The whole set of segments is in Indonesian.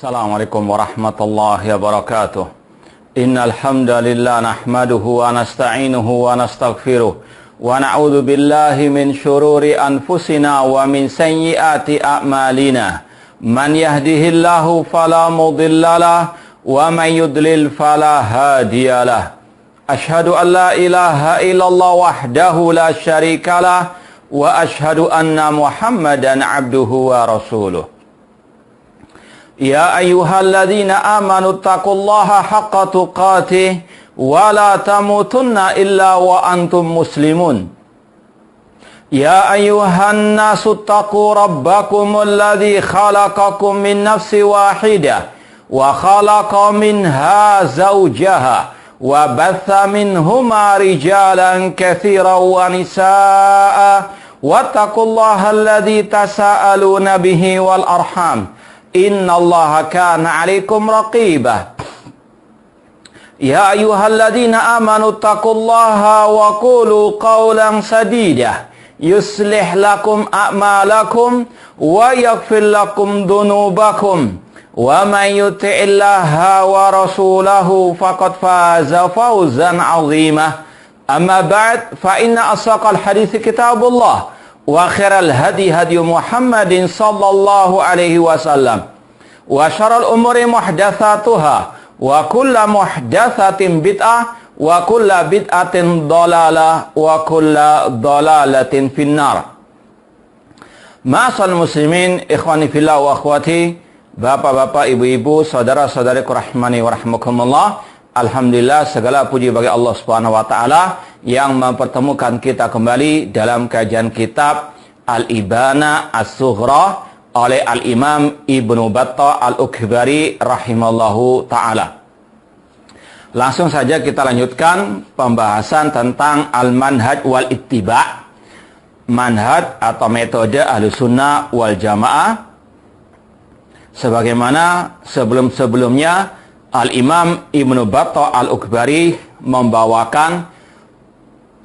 Assalamualaikum warahmatullahi wabarakatuh. Innal hamdalillah nahmaduhu wa nasta'inuhu wa nastaghfiruh wa na'udzu billahi min syururi anfusina wa min sayyiati a'malina. Man yahdihillahu fala mudhillalah wa man yudlil fala hadiyalah. Ashhadu an la ilaha illallah wahdahu la syarikalah wa ashhadu anna Muhammadan abduhu wa rasuluh. Ya ayyuhalladzina amanu taqullaha haqqa tuqatih wa la tamutunna illa wa antum muslimun. Ya ayyuhan nasu taqu rabbakumul ladzi khalaqakum min nafsin wahidah wa khalaqa minha zawjaha wa batha minhuma rijalan katsiran wa nisaa'a wattaqullaha alladzi tasaaluna bihi wal arham. Innallaha kana 'alaikum raqibah. Ya ayyuhalladzina amanu taqullaha wa qulu qawlan sadida yuslih lakum a'malakum wa yaghfir lakum dhunubakum wa man yuti'illaha wa rasulahu faqad faza fawzan 'azima. Amma ba'd, fa inna asaqal hadithi kitabullah wa khairal hadi hadi Muhammadin sallallahu alaihi wasallam wa syarrul umuri muhdatsatuha wa kullu muhdatsatin bid'ah wa kullu bid'atin dhalalah wa kullu dhalalatin finnar. Ma'asal muslimin, ikhwani fillah wa akhwati, bapak-bapak, ibu-ibu, saudara-saudariku rahmani wa rahmakumullah. Alhamdulillah, segala puji bagi Allah Subhanahu wa taala yang mempertemukan kita kembali dalam kajian kitab Al-Ibana As-Sughra oleh Al-Imam Ibnu Battah Al-Ukbari rahimallahu taala. Langsung saja kita lanjutkan pembahasan tentang al-manhaj wal ittiba', manhaj atau metode Ahlussunnah wal Jamaah. Sebagaimana sebelum-sebelumnya Al-Imam Ibnu Battah Al-Ukbari membawakan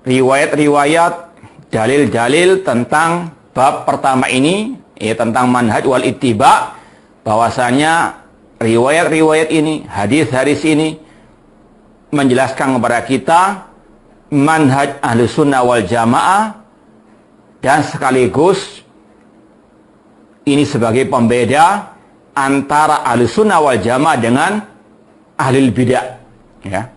riwayat-riwayat, dalil-dalil tentang bab pertama ini, tentang manhaj wal ittiba', bahwasanya riwayat-riwayat ini, hadis-hadis ini menjelaskan kepada kita manhaj Ahlussunnah wal Jamaah, dan sekaligus ini sebagai pembeda antara Ahlussunnah wal Jamaah dengan Ahlul Bidah, ya.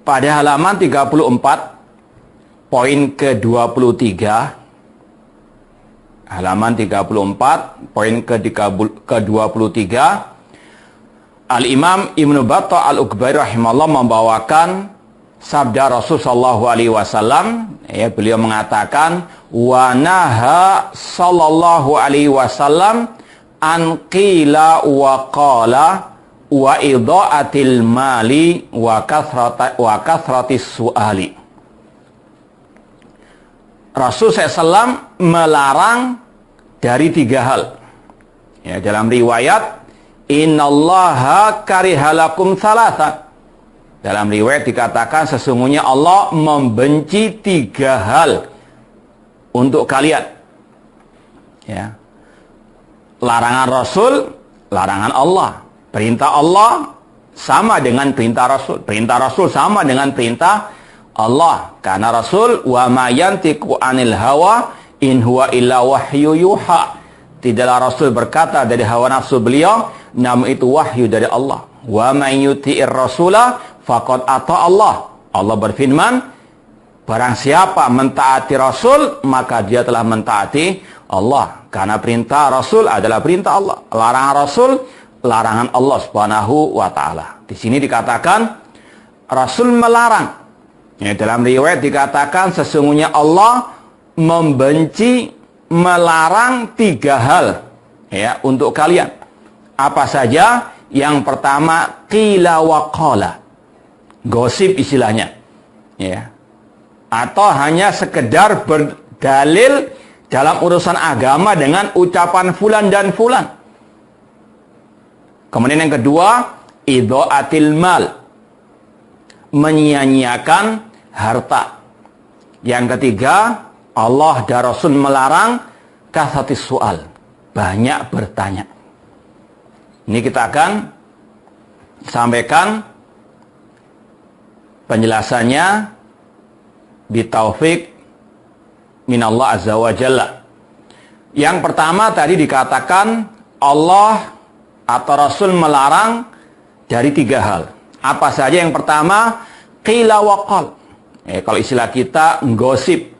Pada halaman 34 poin ke-23, halaman 34 poin ke-23, Al-Imam Ibnu Battah Al-Ukbari rahimahullah membawakan sabda Rasul sallallahu alaihi wasallam, ya, beliau mengatakan wa naha sallallahu alaihi wasallam an qila wa qala wa idha'atil mali wa kathratis su'ali. Rasul SAW melarang dari 3 hal. Ya, dalam riwayat innallaha karihalakum thalatha. Dalam riwayat dikatakan sesungguhnya Allah membenci 3 hal untuk kalian. Ya. Larangan Rasul, larangan Allah. Perintah Allah sama dengan perintah Rasul. Perintah Rasul sama dengan perintah Allah. Karena Rasul wa ma yantiqu anil hawa in huwa illa wahyu yuha. Tidaklah Rasul berkata dari hawa nafsu beliau, namun itu wahyu dari Allah. Wa man yuti'ir rasula faqad ata Allah. Allah berfirman, barang siapa mentaati Rasul, maka dia telah mentaati Allah. Karena perintah Rasul adalah perintah Allah. Larangan Rasul, larangan Allah Subhanahu wa taala. Di sini dikatakan Rasul melarang. Ya, dalam riwayat dikatakan sesungguhnya Allah membenci, melarang 3 hal, ya, untuk kalian. Apa saja? Yang pertama, qila wa qala. Gosip istilahnya. Ya. Atau hanya sekedar berdalil dalam urusan agama dengan ucapan fulan dan fulan. Kemudian yang kedua, idha'atil mal, menyia-nyiakan harta. Yang ketiga, Allah dan Rasul melarang kathratis su'al, banyak bertanya. Ini kita akan sampaikan penjelasannya bitaufik minallah azza wa jalla. Yang pertama tadi dikatakan Allah atau Rasul melarang dari 3 hal. Apa saja? Yang pertama, qila wa qal. Kalau istilah kita, gosip.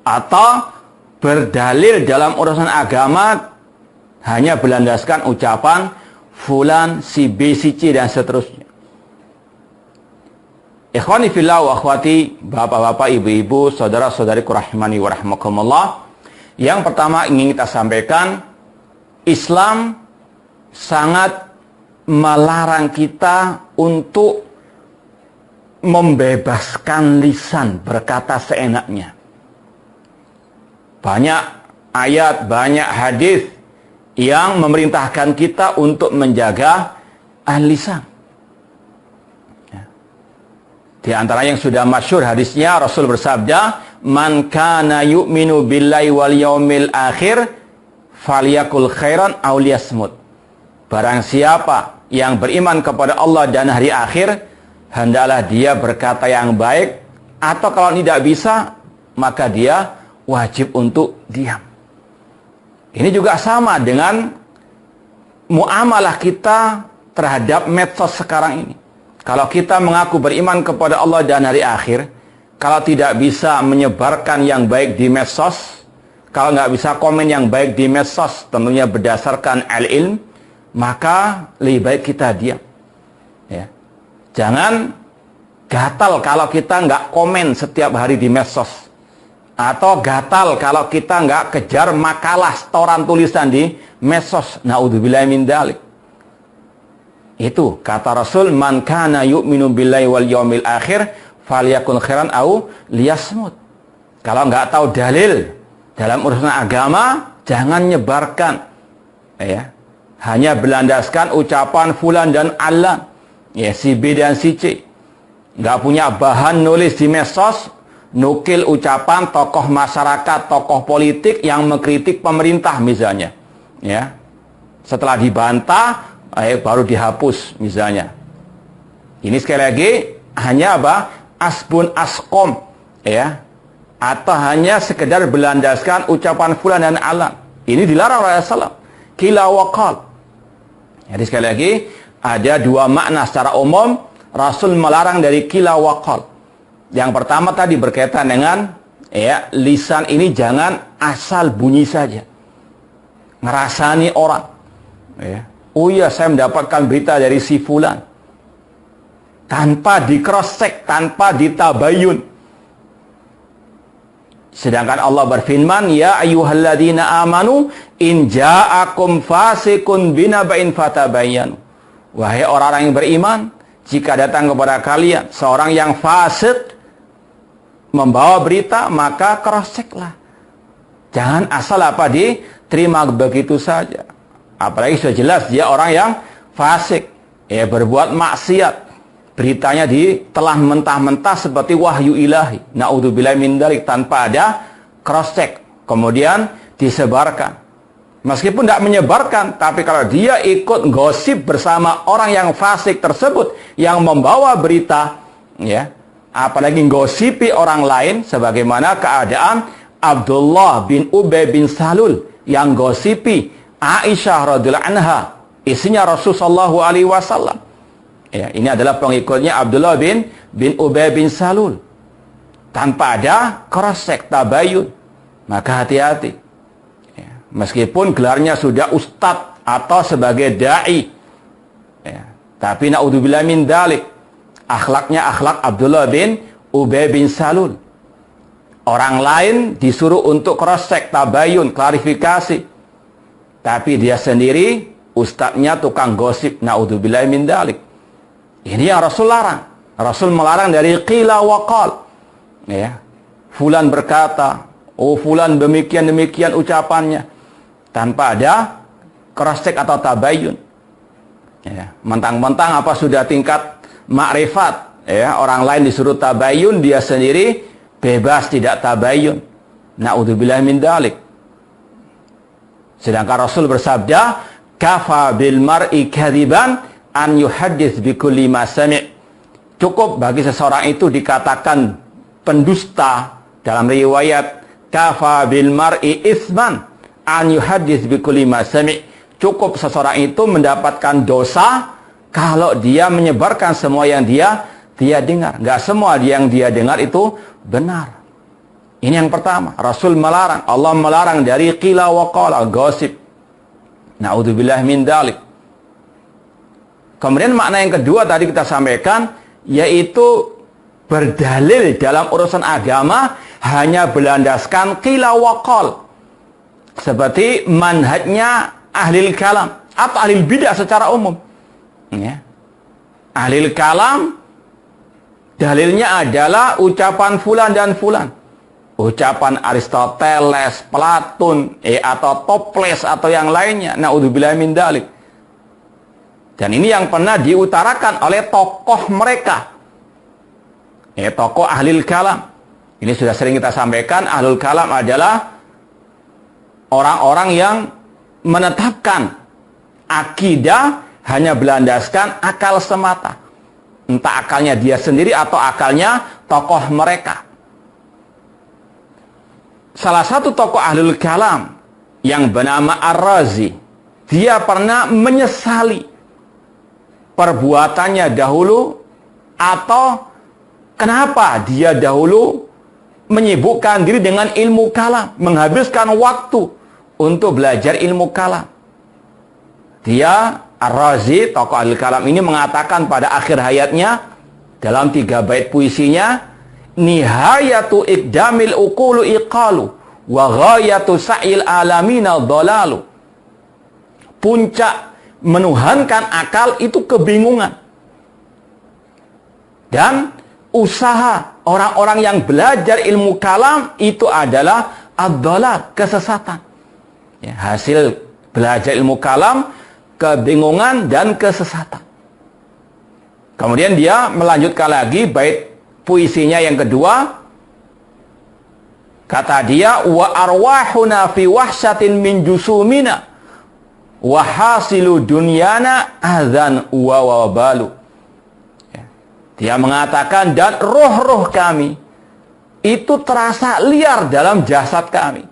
Atau berdalil dalam urusan agama hanya berlandaskan ucapan fulan, si B, si C, dan seterusnya. Ikhwani fillah wa akhwati, bapak-bapak, ibu-ibu, saudara-saudariku rahimani wa rahmakumullah. Yang pertama ingin kita sampaikan, Islam sangat melarang kita untuk membebaskan lisan berkata seenaknya. Banyak ayat, banyak hadis yang memerintahkan kita untuk menjaga lisan. Di antara yang sudah masyhur hadisnya, Rasul bersabda, "Man kana yu'minu billahi wal yaumil akhir falyakul khairan aw liyasmut." Barang siapa yang beriman kepada Allah dan hari akhir, hendaklah dia berkata yang baik, atau kalau tidak bisa, maka dia wajib untuk diam. Ini juga sama dengan muamalah kita terhadap medsos sekarang ini. Kalau kita mengaku beriman kepada Allah dan hari akhir, kalau tidak bisa menyebarkan yang baik di medsos, kalau nggak bisa komen yang baik di medsos, tentunya berdasarkan al-ilm, maka lebih baik kita diam. Ya. Jangan gatal kalau kita nggak komen setiap hari di medsos. Atau gatal kalau kita nggak kejar makalah setoran tulisan di medsos. Na'udzubillahi min dzalik. Itu kata Rasul, "Man kana yu'minu billahi wal yaumil akhir falyakun khairan aw liyasmut." Kalau nggak tahu dalil dalam urusan agama, jangan nyebarkan. Ya. Hanya berlandaskan ucapan fulan dan alan. Ya, si B dan si C. Nggak punya bahan nulis di medsos, nukil ucapan tokoh masyarakat, tokoh politik yang mengkritik pemerintah misalnya. Ya. Setelah dibantah, baru dihapus misalnya. Ini sekali lagi hanya apa? Asbun askom. Ya. Atau hanya sekedar berlandaskan ucapan fulan dan alan. Ini dilarang oleh Rasulullah. Qila wa qal. Jadi sekali lagi, ada 2 makna secara umum Rasul melarang dari qila wa qal. Yang pertama tadi berkaitan dengan lisan ini jangan asal bunyi saja. Ngerasani orang. Ya. Oh iya, saya mendapatkan berita dari si fulan. Tanpa di-cross-check, tanpa ditabayun. Sedangkan Allah berfirman, "Ya ayyuhalladzina amanu in ja'akum fasiqun binaba'in fatabayyanu." Wahai orang-orang yang beriman, jika datang kepada kalian seorang yang fasik membawa berita, maka cross-checklah. Jangan asal diterima begitu saja. Apalagi sudah jelas dia orang yang fasik, berbuat maksiat. Beritanya ditelan mentah-mentah seperti wahyu ilahi. Na'udzubillahi min dzalik, tanpa ada cross-check. Kemudian disebarkan. Meskipun tidak menyebarkan, tapi kalau dia ikut gosip bersama orang yang fasik tersebut, yang membawa berita, ya, apalagi gosipi orang lain, sebagaimana keadaan Abdullah bin Ubay bin Salul, yang gosipi Aisyah radhiyallahu anha, istrinya Rasulullah SAW. Ya, ini adalah pengikutnya Abdullah bin Ubay bin Salul. Tanpa ada cross-check, tabayun. Maka hati-hati. Ya, meskipun gelarnya sudah ustadz atau sebagai da'i. Ya, tapi na'udzubillah min dzalik. Akhlaknya akhlak Abdullah bin Ubay bin Salul. Orang lain disuruh untuk cross-check, tabayun, klarifikasi. Tapi dia sendiri, ustadznya tukang gosip. Na'udzubillah min dzalik. Ini yang Rasul larang. Rasul melarang dari qila wa qal. Ya. Fulan berkata, oh fulan demikian-demikian ucapannya. Tanpa ada cross-check atau tabayun. Ya. Mentang-mentang apa sudah tingkat makrifat. Ya. Orang lain disuruh tabayun, dia sendiri bebas tidak tabayun. Na'udzubillah min dzalik. Sedangkan Rasul bersabda, kafa bil mar'i kadziban an yuhaddits bi kulli ma sami'. Cukup bagi seseorang itu dikatakan pendusta. Dalam riwayat kafa bil mar'i itsman an yuhaddits bi kulli ma sami'. Cukup seseorang itu mendapatkan dosa kalau dia menyebarkan semua yang dia dengar. Enggak semua yang dia dengar itu benar. Ini yang pertama, Rasul melarang, Allah melarang dari qila wa qala, gosip. Na'udzubillah min dzalik. Kemudian makna yang kedua tadi kita sampaikan, yaitu berdalil dalam urusan agama hanya berlandaskan qila wa qal. Seperti manhajnya ahlil kalam atau ahlil bidah secara umum. Ya. Ahlil kalam dalilnya adalah ucapan fulan dan fulan. Ucapan Aristoteles, Platon, atau Toples atau yang lainnya. Na'udzubillah min dzalik. Dan ini yang pernah diutarakan oleh tokoh mereka. Tokoh ahlil kalam. Ini sudah sering kita sampaikan, ahlul kalam adalah orang-orang yang menetapkan akidah hanya berlandaskan akal semata. Entah akalnya dia sendiri atau akalnya tokoh mereka. Salah satu tokoh ahlul kalam yang bernama Ar-Razi, dia pernah menyesali perbuatannya dahulu, atau kenapa dia dahulu menyibukkan diri dengan ilmu kalam, menghabiskan waktu untuk belajar ilmu kalam. Dia, Ar-Razi, tokoh ahlul kalam ini mengatakan pada akhir hayatnya dalam 3 bait puisinya, nihayatu iqdamil uqulu iqalu wa ghayatu sa'il alamina dhalalu. Puncak menuhankan akal itu kebingungan. Dan usaha orang-orang yang belajar ilmu kalam itu adalah ad-dhalal, kesesatan. Ya, hasil belajar ilmu kalam, kebingungan dan kesesatan. Kemudian dia melanjutkan lagi bait puisinya yang kedua. Kata dia, wa arwahuna fi wahsyatin min jusumina wa hasilu dunyana adzan wa wabalu. Dia mengatakan, dan roh-roh kami itu terasa liar dalam jasad kami.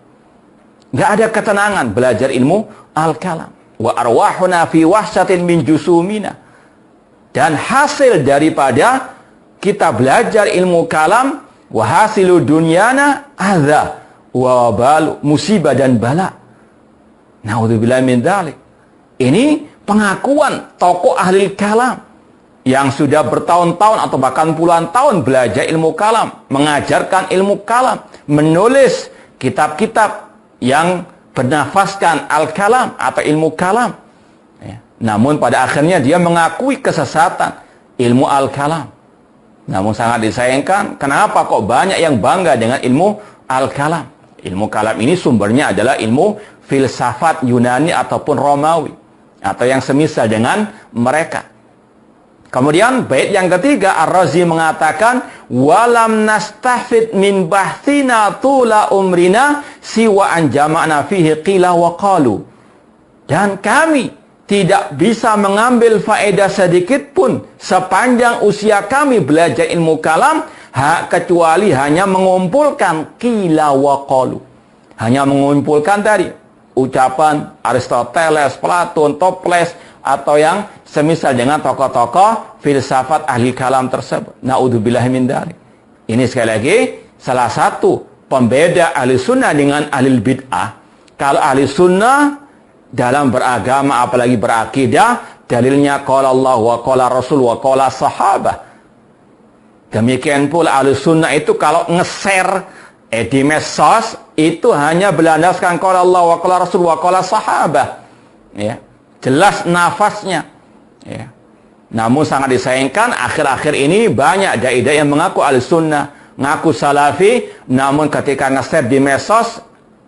Enggak ada ketenangan belajar ilmu al-kalam. Wa arwahuna fi wahsyatin min jusumina. Dan hasil daripada kita belajar ilmu kalam, wahasilu dunyana adza wa balu, musibah dan bala. Na'udzubillah min dzalik. Ini pengakuan tokoh ahli kalam yang sudah bertahun-tahun atau bahkan puluhan tahun belajar ilmu kalam, mengajarkan ilmu kalam, menulis kitab-kitab yang bernafaskan al-kalam atau ilmu kalam. Namun pada akhirnya dia mengakui kesesatan ilmu al-kalam. Namun sangat disayangkan, kenapa kok banyak yang bangga dengan ilmu al-kalam? Ilmu kalam ini sumbernya adalah ilmu filsafat Yunani ataupun Romawi, atau yang semisal dengan mereka. Kemudian bait yang ketiga, Ar-Razi mengatakan, walam nastahfid min bahthina tula umrina siwa an jama'na fihi qila wa qalu. Dan kami tidak bisa mengambil faedah sedikit pun sepanjang usia kami belajar ilmu kalam, kecuali hanya mengumpulkan qila wa qalu. Hanya mengumpulkan tadi ucapan Aristoteles, Platon, Toples, atau yang semisal dengan tokoh-tokoh filsafat ahli kalam tersebut. Na'udzubillah min dzalik. Ini sekali lagi salah satu pembeda ahli sunnah dengan ahli bid'ah. Kalau ahli sunnah dalam beragama, apalagi berakidah, dalilnya qala Allah wa qala Rasul wa qala sahabah. Demikian pula ahli sunnah itu kalau nge-share di medsos itu hanya berlandaskan qala Allah wa qala Rasul wa qala sahabah. Ya, jelas nafasnya. Ya. Namun sangat disayangkan akhir-akhir ini banyak dai-dai yang mengaku ahli sunnah, ngaku salafi, namun ketika nge-share di medsos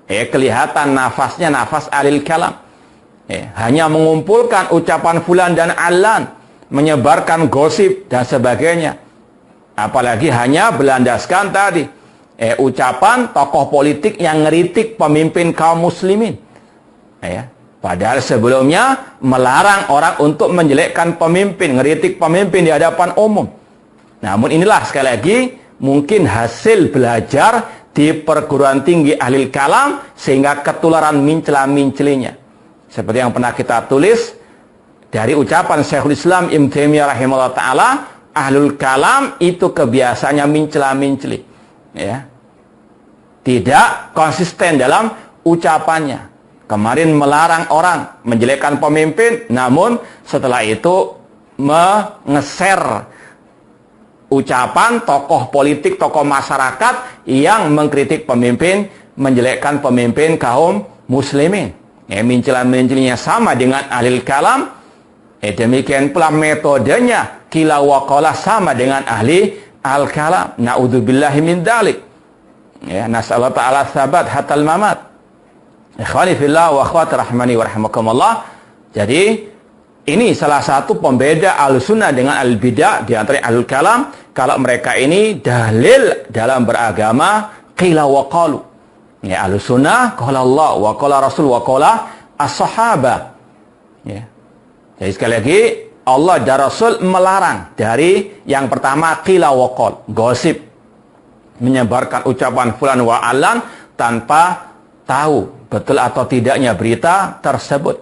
kelihatan nafasnya nafas ahli kalam. Hanya mengumpulkan ucapan fulan dan alan, menyebarkan gosip dan sebagainya. Apalagi hanya berlandaskan tadi ucapan tokoh politik yang ngeritik pemimpin kaum muslimin. Padahal sebelumnya melarang orang untuk menjelekkan pemimpin, ngeritik pemimpin di hadapan umum. Namun inilah sekali lagi mungkin hasil belajar di perguruan tinggi ahlul kalam sehingga ketularan mincela-mincelinya. Seperti yang pernah kita tulis dari ucapan Syekhul Islam Ibnu Taimiyah rahimahullah taala, ahlul kalam itu kebiasaannya mincela-minceli. Ya. Tidak konsisten dalam ucapannya. Kemarin melarang orang menjelekkan pemimpin, namun setelah itu mengeser ucapan tokoh politik, tokoh masyarakat yang mengkritik pemimpin, menjelekkan pemimpin kaum muslimin. Ya, mencela-mencelinya sama dengan ahlul kalam. Demikian pula metodenya qila wa qala sama dengan ahli al-kalam. Na'udzubillahi min dzalik. Ya, nasallahu ta'ala tsabat hatal mamat. Ikhwani fillah wa akhwati rahmani wa rahimakumullah. Jadi ini salah satu pembeda al-sunnah dengan al-bidah di antara ahlul kalam. Kalau mereka ini dalil dalam beragama qila wa qalu. Ya, al-sunnah qala Allah wa qala Rasul wa qala as-sahabah. Ya. Jadi sekali lagi Allah dan Rasul melarang dari yang pertama qila wa qal, gosip, menyebarkan ucapan fulan wa alan tanpa tahu betul atau tidaknya berita tersebut.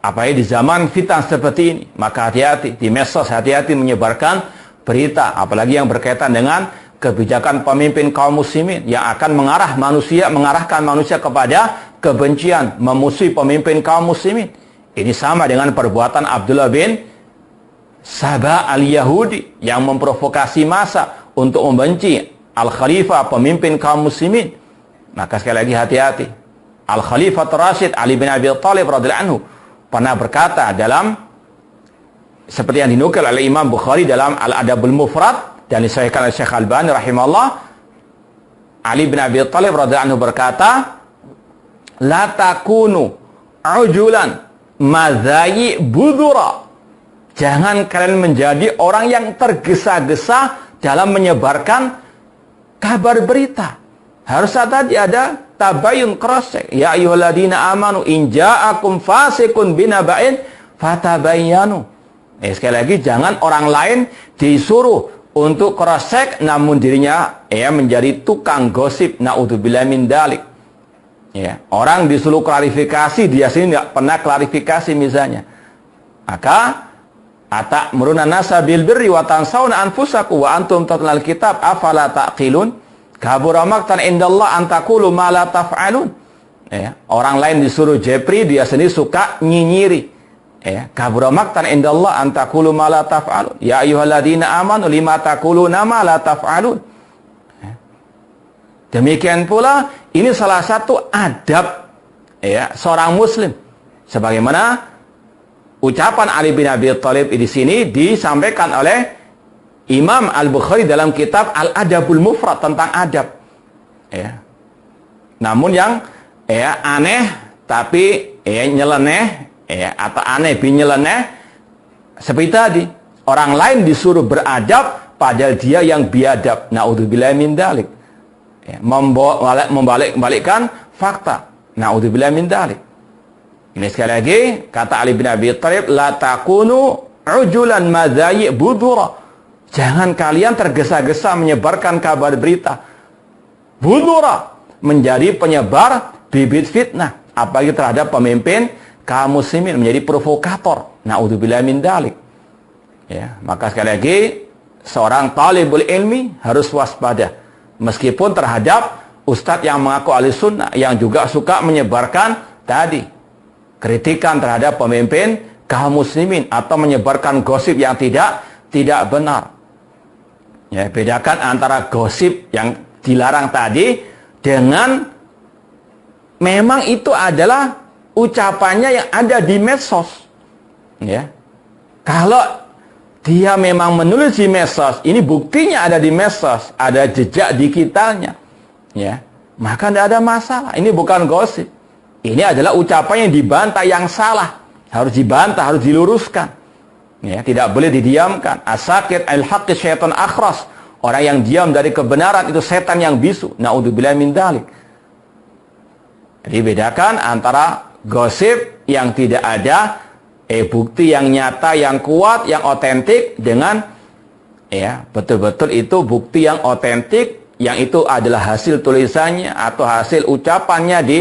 Apalagi di zaman fitnah seperti ini, maka hati-hati di medsos, hati-hati menyebarkan berita, apalagi yang berkaitan dengan kebijakan pemimpin kaum muslimin yang akan mengarahkan manusia kepada kebencian, memusuhi pemimpin kaum muslimin. Ini sama dengan perbuatan Abdullah bin Sabah al-Yahudi yang memprovokasi massa untuk membenci al-Khalifah, pemimpin kaum muslimin. Maka sekali lagi hati-hati. Al-Khalifah Rasyid Ali bin Abi Thalib radhiyallahu anhu pernah berkata dalam seperti yang dinukil oleh Imam Bukhari dalam Al-Adabul Mufrad dan disahihkan oleh Syekh Albani rahimahullah, Ali bin Abi Thalib radhiyallahu anhu berkata, "La takunu ujulan madzayi budura." Jangan kalian menjadi orang yang tergesa-gesa dalam menyebarkan kabar berita. Harus tadi ada tabayun, cross check. Ya ayyuhalladzina amanu in ja'akum fasiqun binaba'in fatabayyanu. Sekali lagi jangan orang lain disuruh untuk cross check namun dirinya menjadi tukang gosip. Naudzubillah min dzalik. Ya, orang disuruh klarifikasi, dia sini tidak pernah klarifikasi misalnya. Maka atamuruna nasa bil birri wa tansawna anfusakum wa antum tatlul kitab afala taqilun? Kabura maqtan indallah an taqulu ma la taf'alun. Ya, orang lain disuruh jepri, dia sendiri suka nyinyiri. Ya, kabura maqtan indallah an taqulu ma la taf'alun. Ya ayyuhalladzina amanu lima taquluna ma la taf'alun. Ya. Demikian pula ini salah satu adab seorang muslim. Sebagaimana ucapan Ali bin Abi Thalib di sini disampaikan oleh Imam Al-Bukhari dalam kitab Al-Adabul Mufrad tentang adab. Ya. Namun yang aneh tapi nyeleneh atau aneh bin nyeleneh seperti tadi, orang lain disuruh beradab padahal dia yang biadab. Naudzubillah min dzalik. Membalikkan fakta. Naudzubillah min dzalik. Ini sekali lagi kata Ali bin Abi Thalib, la takunu ujulan madzayi budura. Jangan kalian tergesa-gesa menyebarkan kabar berita. Budura, menjadi penyebar bibit fitnah, apalagi terhadap pemimpin kaum muslimin, menjadi provokator. Naudzubillah min dzalik. Ya, maka sekali lagi seorang talibul ilmi harus waspada meskipun terhadap ustadz yang mengaku ahli sunnah yang juga suka menyebarkan tadi kritikan terhadap pemimpin kaum muslimin atau menyebarkan gosip yang tidak benar. Ya, bedakan antara gosip yang dilarang tadi dengan memang itu adalah ucapannya yang ada di medsos. Ya. Kalau dia memang menulis di medsos, ini buktinya ada di medsos, ada jejak digitalnya. Ya. Maka tidak ada masalah. Ini bukan gosip. Ini adalah ucapan yang dibantah yang salah. Harus dibantah, harus diluruskan. Ya, tidak boleh didiamkan. As-sakit al-haqqi syaitan akhras. Orang yang diam dari kebenaran itu setan yang bisu. Naudzubillah min dzalik. Jadi bedakan antara gosip yang tidak ada bukti yang nyata, yang kuat, yang otentik dengan betul-betul itu bukti yang otentik, yang itu adalah hasil tulisannya atau hasil ucapannya di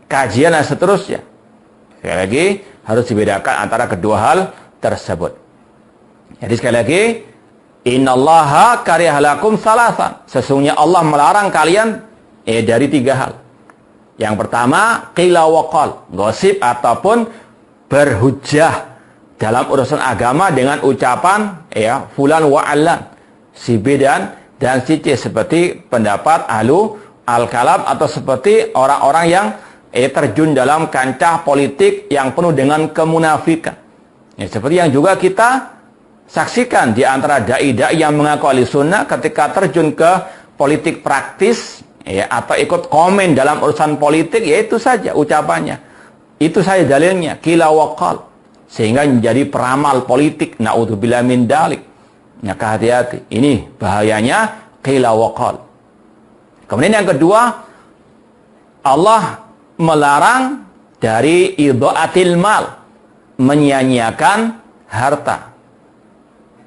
kajian dan seterusnya. Sekali lagi harus dibedakan antara kedua hal tersebut. Jadi sekali lagi, innallaha kariha lakum salasan. Sesungguhnya Allah melarang kalian dari 3 hal. Yang pertama, qila wa qal, gosip ataupun berhujjah dalam urusan agama dengan ucapan fulan wa allan, si B dan si C, seperti pendapat ahlu al-kalam atau seperti orang-orang yang terjun dalam kancah politik yang penuh dengan kemunafikan. Seperti yang juga kita saksikan di antara dai-dai yang mengaku ahli sunnah ketika terjun ke politik praktis atau ikut komen dalam urusan politik, itu saja ucapannya, itu saja dalilnya, qila wa qal, sehingga menjadi peramal politik. Naudzubillah min dalik. Maka hati-hati, ini bahayanya qila wa qal. Kemudian yang kedua, Allah melarang dari idha'atil mal, menyia-nyiakan harta.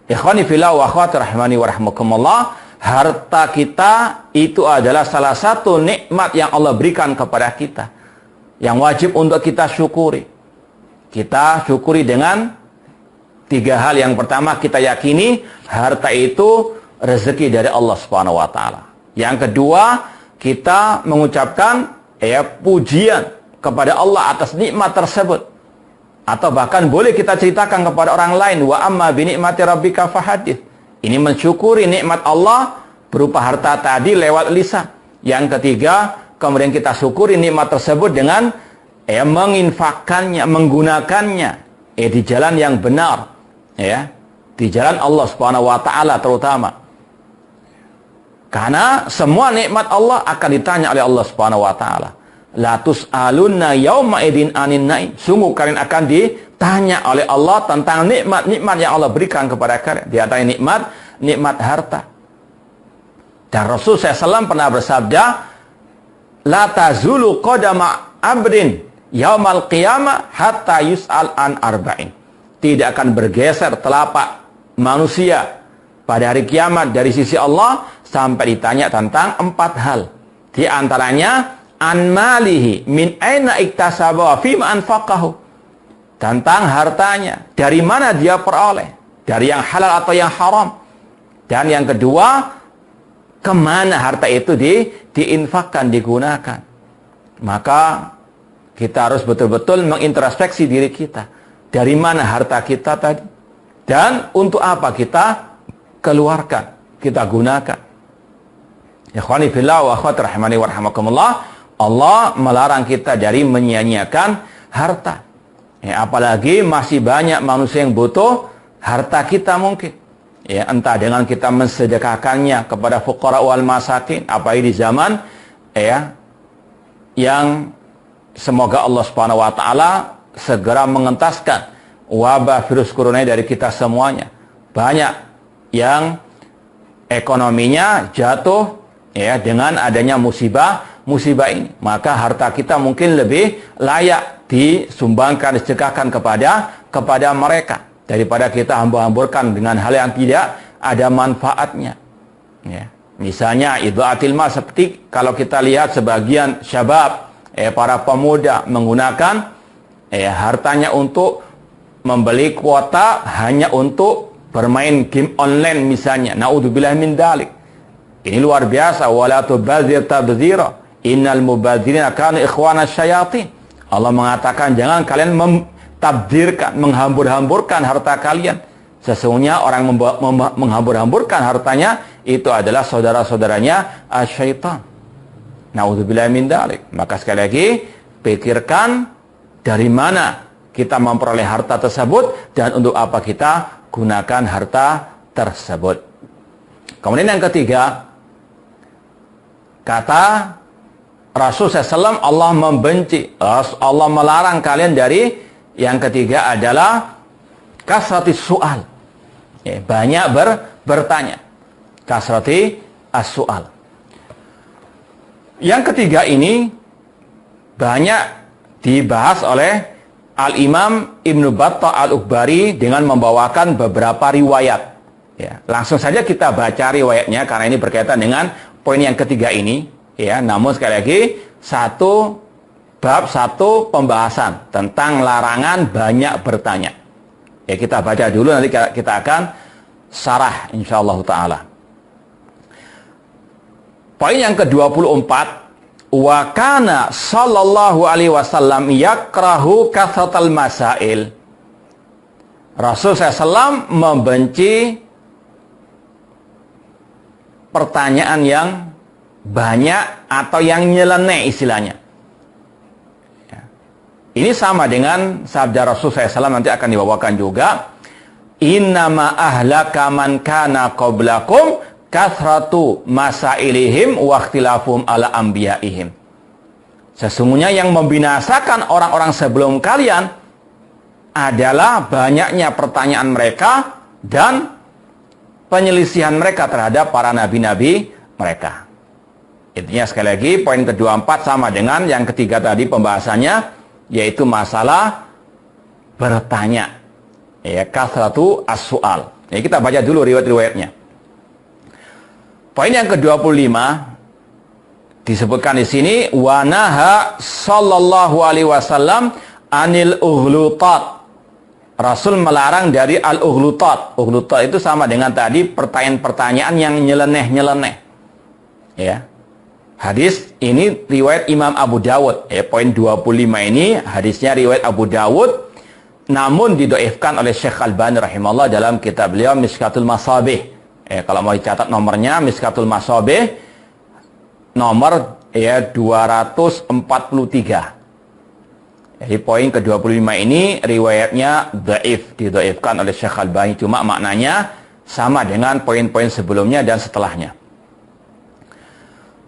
Ikhwani fillah wa akhwati rahimani wa rahmakumullah, harta kita itu adalah salah satu nikmat yang Allah berikan kepada kita, yang wajib untuk kita syukuri. Kita syukuri dengan 3 hal. Yang pertama, kita yakini harta itu rezeki dari Allah Subhanahu wa taala. Yang kedua, kita mengucapkan pujian kepada Allah atas nikmat tersebut. Atau bahkan boleh kita ceritakan kepada orang lain, wa amma bi ni'mati rabbika fahadits. Ini mensyukuri nikmat Allah berupa harta tadi lewat lisan. Yang ketiga, kemudian kita syukuri nikmat tersebut dengan menginfakkannya, menggunakannya di jalan yang benar, di jalan Allah Subhanahu wa taala terutama. Karena semua nikmat Allah akan ditanya oleh Allah Subhanahu wa taala. La tus'alunna yauma idin anin naim. Sungguh kalian akan ditanya oleh Allah tentang nikmat-nikmat yang Allah berikan kepada kalian. Di antara nikmat harta. Dan Rasul SAW pernah bersabda, la tazulu qadama abdin yaumal qiyamah hatta yus'al an arba'in. Tidak akan bergeser telapak manusia pada hari kiamat dari sisi Allah sampai ditanya tentang 4 hal. Di antaranya an malihi min aina iktasaba fi ma anfaqahu, tentang hartanya, dari mana dia peroleh, dari yang halal atau yang haram. Dan yang kedua, kemana harta itu diinfakkan, digunakan. Maka kita harus betul-betul mengintrospeksi diri kita, dari mana harta kita tadi, dan untuk apa kita keluarkan, kita gunakan. Ikhwani fillah wa akhwati rahimani wa rahmakumullah, Allah melarang kita dari menyia-nyiakan harta. Apalagi masih banyak manusia yang butuh harta kita mungkin. Entah dengan kita mensedekahkannya kepada fuqara wal masakin, apalagi di zaman yang semoga Allah Subhanahu wa taala segera mengentaskan wabah virus corona dari kita semuanya. Banyak yang ekonominya jatuh dengan adanya musibah ini, maka harta kita mungkin lebih layak disumbangkan, disedekahkan kepada mereka daripada kita hambur-hamburkan dengan hal yang tidak ada manfaatnya. Misalnya idha'atil mal, seperti kalau kita lihat sebagian syabab, para pemuda menggunakan hartanya untuk membeli kuota hanya untuk bermain game online misalnya. Naudzubillah min dalik. Ini luar biasa. Wala tubadzir tabdzira. Innal mubadzirina kanu ikhwana syayatin. Allah mengatakan jangan kalian mentabdirkan, menghambur-hamburkan harta kalian. Sesungguhnya orang menghambur-hamburkan hartanya itu adalah saudara-saudaranya syaitan. Naudzubillah min dzalik. Maka sekali lagi, pikirkan dari mana kita memperoleh harta tersebut dan untuk apa kita gunakan harta tersebut. Kemudian yang ketiga, kata Rasul SAW, Allah membenci, Allah melarang kalian dari yang ketiga adalah kasratis su'al. Banyak bertanya. Kasrati as-su'al. Yang ketiga ini banyak dibahas oleh Al-Imam Ibnu Battah Al-Ukbari dengan membawakan beberapa riwayat. Ya, langsung saja kita baca riwayatnya karena ini berkaitan dengan poin yang ketiga ini. Ya, namun sekali lagi satu bab satu pembahasan tentang larangan banyak bertanya. Ya, kita baca dulu, nanti kita akan syarah insyaallah taala. Poin yang ke-24, wa kana sallallahu alaihi wasallam yakrahu kathratal masail. Rasul SAW membenci pertanyaan yang banyak atau yang nyeleneh istilahnya. Ini sama dengan sabda Rasul SAW nanti akan dibawakan juga. Innama ahlaka man kana qablakum kathratu masailihim wa ikhtilafum ala anbiya'ihim. Sesungguhnya yang membinasakan orang-orang sebelum kalian adalah banyaknya pertanyaan mereka dan penyelisihan mereka terhadap para nabi-nabi mereka. Intinya sekali lagi poin ke-24 sama dengan yang ketiga tadi pembahasannya, yaitu masalah bertanya. Ya, kathratu as-su'al. Ya, kita baca dulu riwayat-riwayatnya. Poin yang ke-25 disebutkan di sini, wa naha sallallahu alaihi wasallam anil ughlutat. Rasul melarang dari al-ughlutat. Ughlutat itu sama dengan tadi pertanyaan-pertanyaan yang nyeleneh-nyeleneh. Ya. Hadis ini riwayat Imam Abu Dawud. Ya, poin 25 ini hadisnya riwayat Abu Dawud, namun didhaifkan oleh Syekh Albani rahimahullah dalam kitab beliau Mishkatul Masabih. Kalau mau dicatat nomornya, Mishkatul Masabih nomor 243. Jadi poin ke-25 ini riwayatnya dhaif, didhaifkan oleh Syekh Albani, cuma maknanya sama dengan poin-poin sebelumnya dan setelahnya.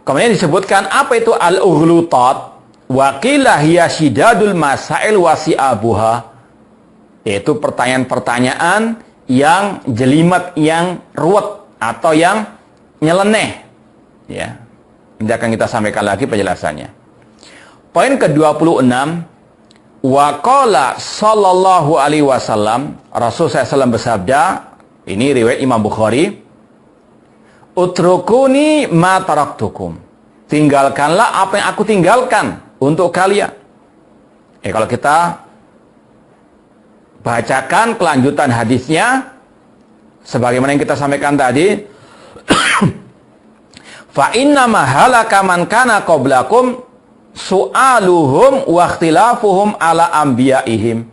Kemudian disebutkan apa itu al-ughlutat, wa qila hiya shidadul masail wa si'abuha, yaitu pertanyaan-pertanyaan yang jelimet, yang ruwet atau yang nyeleneh. Ya. Ini akan kita sampaikan lagi penjelasannya. Poin ke-26, wa qala sallallahu alaihi wasallam, Rasul SAW bersabda, ini riwayat Imam Bukhari, utrukuni ma taraktukum. Tinggalkanlah apa yang aku tinggalkan untuk kalian. Kalau kita bacakan kelanjutan hadisnya sebagaimana yang kita sampaikan tadi, fa inna ma halaka man kana qablakum su'aluhum wa ikhtilafuhum ala anbiya'ihim.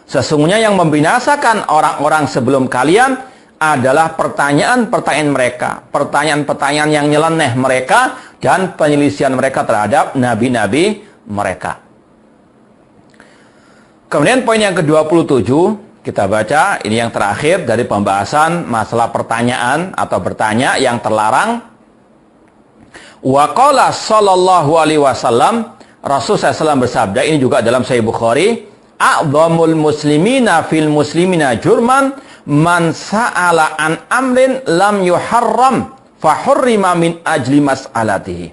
Sesungguhnya yang membinasakan orang-orang sebelum kalian adalah pertanyaan-pertanyaan mereka, pertanyaan-pertanyaan yang nyeleneh mereka dan penyelisihan mereka terhadap nabi-nabi mereka. Kemudian poin yang ke-27 kita baca, ini yang terakhir dari pembahasan masalah pertanyaan atau bertanya yang terlarang. Wa qala sallallahu alaihi wasallam, Rasul SAW bersabda, ini juga dalam Sahih Bukhari, a'dhamul muslimina fil muslimina jurman man sa'ala an amrin lam yuharram fa hurrima min ajli mas'alatihi.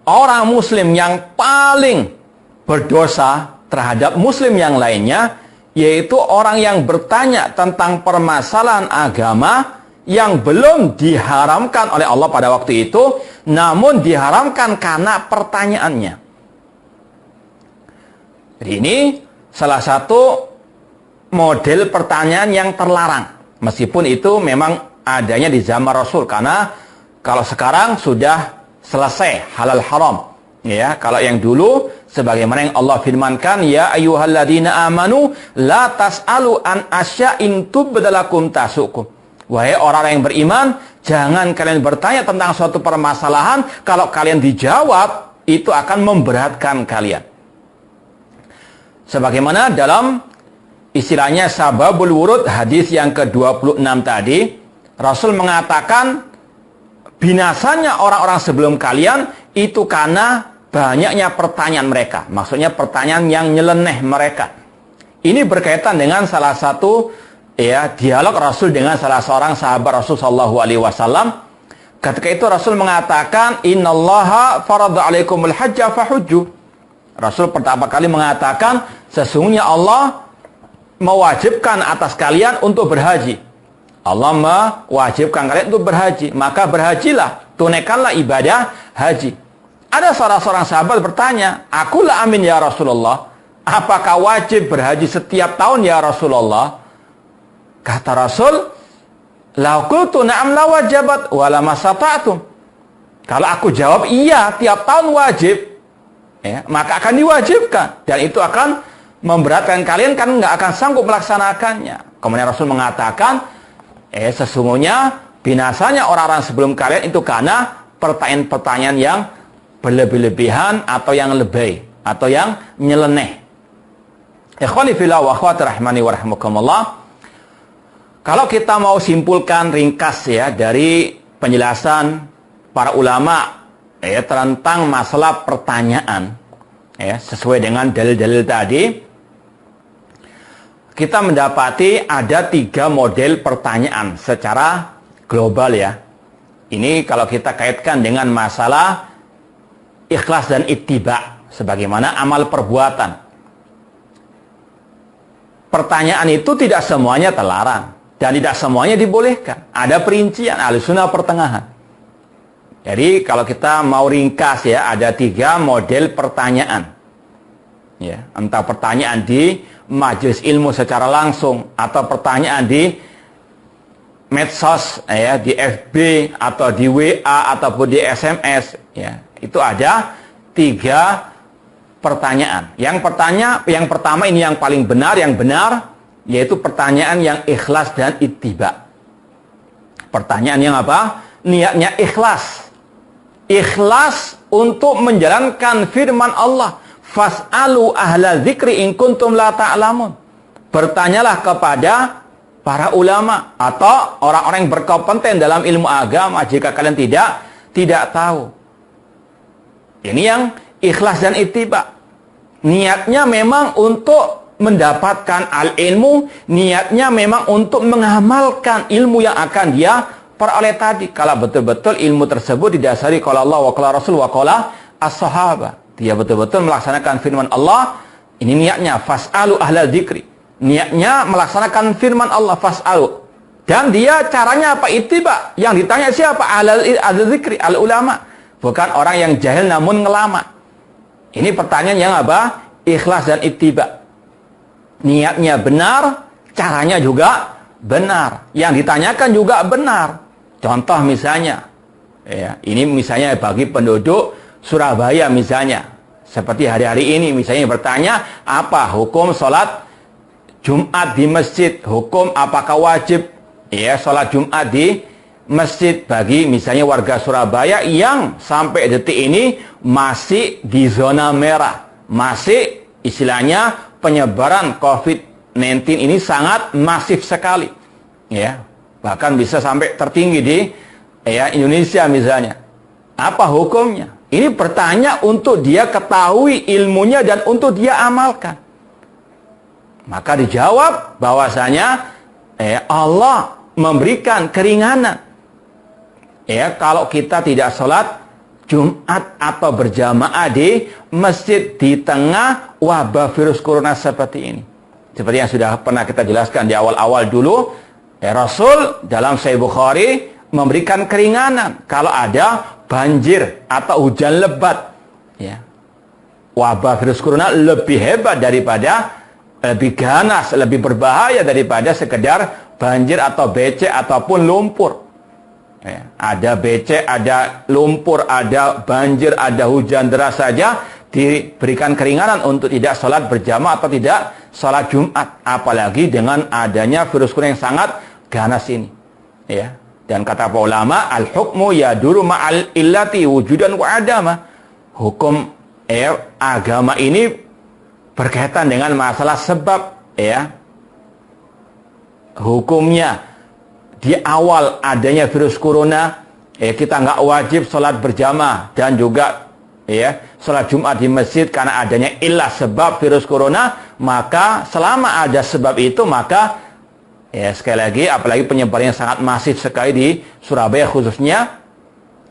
Orang muslim yang paling berdosa terhadap muslim yang lainnya, yaitu orang yang bertanya tentang permasalahan agama yang belum diharamkan oleh Allah pada waktu itu, namun diharamkan karena pertanyaannya. Jadi ini salah satu model pertanyaan yang terlarang, meskipun itu memang adanya di zaman Rasul, karena kalau sekarang sudah selesai halal haram. Ya, kalau yang dulu sebagaimana yang Allah firmankan, ya ayyuhalladzina amanu la tas'alu an asya'in tubdalakum tasukum. Wahai orang yang beriman, jangan kalian bertanya tentang suatu permasalahan, kalau kalian dijawab itu akan memberatkan kalian. Sebagaimana dalam istilahnya sababul wurud hadis yang ke-26 tadi, Rasul mengatakan binasanya orang-orang sebelum kalian itu karena banyaknya pertanyaan mereka. Maksudnya pertanyaan yang nyeleneh mereka. Ini berkaitan dengan salah satu dialog Rasul dengan salah seorang sahabat Rasul sallallahu alaihi wasallam Ketika itu Rasul mengatakan, innallaha farada alaikumul hajja fahujju. Rasul pertama kali mengatakan, sesungguhnya Allah mewajibkan atas kalian untuk berhaji. Allah mewajibkan kalian untuk berhaji, maka berhajilah, tunaikanlah ibadah haji. Ada seorang sahabat bertanya, akulah amin ya Rasulullah, apakah wajib berhaji setiap tahun ya Rasulullah? Kata Rasul, la qultu na'am la wajabat wala masata'tum. Kalau aku jawab iya, tiap tahun wajib, ya, maka akan diwajibkan, dan itu akan memberatkan kalian kan nggak akan sanggup melaksanakannya. Kemudian Rasul mengatakan, sesungguhnya binasanya orang-orang sebelum kalian itu karena pertanyaan-pertanyaan yang berlebih-lebihan atau yang lebay atau yang nyeleneh. Ikhwani fillah wa akhwati rahmani wa rahimakumullah. Kalau kita mau simpulkan ringkas ya dari penjelasan para ulama tentang masalah pertanyaan sesuai dengan dalil-dalil tadi, kita mendapati ada 3 model pertanyaan secara global ya. Ini kalau kita kaitkan dengan masalah ikhlas dan ittiba sebagaimana amal perbuatan. Pertanyaan itu tidak semuanya terlarang dan tidak semuanya dibolehkan. Ada perincian, ahlussunnah pertengahan. Jadi kalau kita mau ringkas ya, ada 3 model pertanyaan. Ya, entah pertanyaan di majelis ilmu secara langsung atau pertanyaan di medsos ya, di FB atau di WA ataupun di SMS ya. Itu ada 3 pertanyaan. Yang pertama ini yang paling benar, yaitu pertanyaan yang ikhlas dan ittiba. Pertanyaan yang apa? Niatnya ikhlas. Ikhlas untuk menjalankan firman Allah. Fas'alu ahla dzikri in kuntum la ta'lamun. Bertanyalah kepada para ulama atau orang-orang yang berkompeten dalam ilmu agama jika kalian tidak tahu. Ini yang ikhlas dan ittiba. Niatnya memang untuk mendapatkan al-ilmu, niatnya memang untuk mengamalkan ilmu yang akan dia peroleh tadi. Kalau betul-betul ilmu tersebut didasari qala Allah wa qala Rasul wa qala as-sahabah. Dia betul-betul melaksanakan firman Allah. Ini niatnya fas'alu ahla dzikri. Niatnya melaksanakan firman Allah fas'alu. Dan dia caranya apa? Ittiba. Yang ditanya siapa? Ahla dzikri, al ulama. Bukan orang yang jahil namun ngelama. Ini pertanyaan yang apa? Ikhlas dan ittiba. Niatnya benar, caranya juga benar. Yang ditanyakan juga benar. Contoh misalnya, ya, ini misalnya bagi penduduk Surabaya misalnya, seperti hari-hari ini misalnya bertanya, apa hukum sholat Jumat di masjid? Hukum apakah wajib ya sholat Jumat di masjid bagi misalnya warga Surabaya yang sampai detik ini masih di zona merah, masih istilahnya penyebaran COVID-19 ini sangat masif sekali, ya, bahkan bisa sampai tertinggi di Indonesia misalnya. Apa hukumnya? Ini bertanya untuk dia ketahui ilmunya dan untuk dia amalkan. Maka dijawab bahwasanya Allah memberikan keringanan. Ya, kalau kita tidak sholat Jumat atau berjamaah di masjid di tengah wabah virus corona seperti ini. Seperti yang sudah pernah kita jelaskan di awal-awal dulu, Rasul dalam Sahih Bukhari memberikan keringanan kalau ada banjir atau hujan lebat, ya. Wabah virus corona lebih hebat daripada, lebih ganas, lebih berbahaya daripada sekedar banjir atau becek ataupun lumpur. Ya. Ada becek, ada lumpur, ada banjir, ada hujan deras saja diberikan keringanan untuk tidak sholat berjamaah atau tidak sholat Jumat. Apalagi dengan adanya virus corona yang sangat ganas ini, ya. Dan kata para ulama, al-hukmu yaduru ma'al illati wujudan wa adama. Hukum agama ini berkaitan dengan masalah sebab, ya. Hukumnya di awal adanya virus corona, kita nggak wajib sholat berjamaah dan juga sholat Jumat di masjid karena adanya illah sebab virus corona. Maka selama ada sebab itu, maka sekali lagi, apalagi penyebarannya sangat masif sekali di Surabaya khususnya,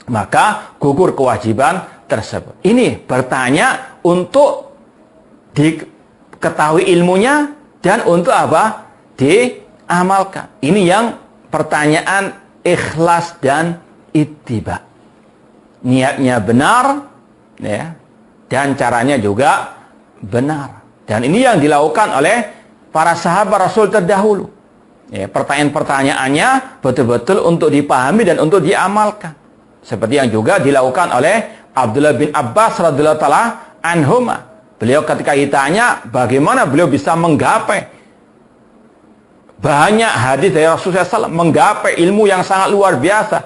maka gugur kewajiban tersebut. Ini bertanya untuk diketahui ilmunya dan untuk apa? Diamalkan. Ini yang pertanyaan ikhlas dan ittiba. Niatnya benar, ya, dan caranya juga benar. Dan ini yang dilakukan oleh para sahabat Rasul terdahulu. Ya, pertanyaan-pertanyaannya betul-betul untuk dipahami dan untuk diamalkan. Seperti yang juga dilakukan oleh Abdullah bin Abbas radhiyallahu taala anhuma. Beliau ketika ditanya bagaimana beliau bisa menggapai banyak hadis dari Rasulullah SAW, menggapai ilmu yang sangat luar biasa.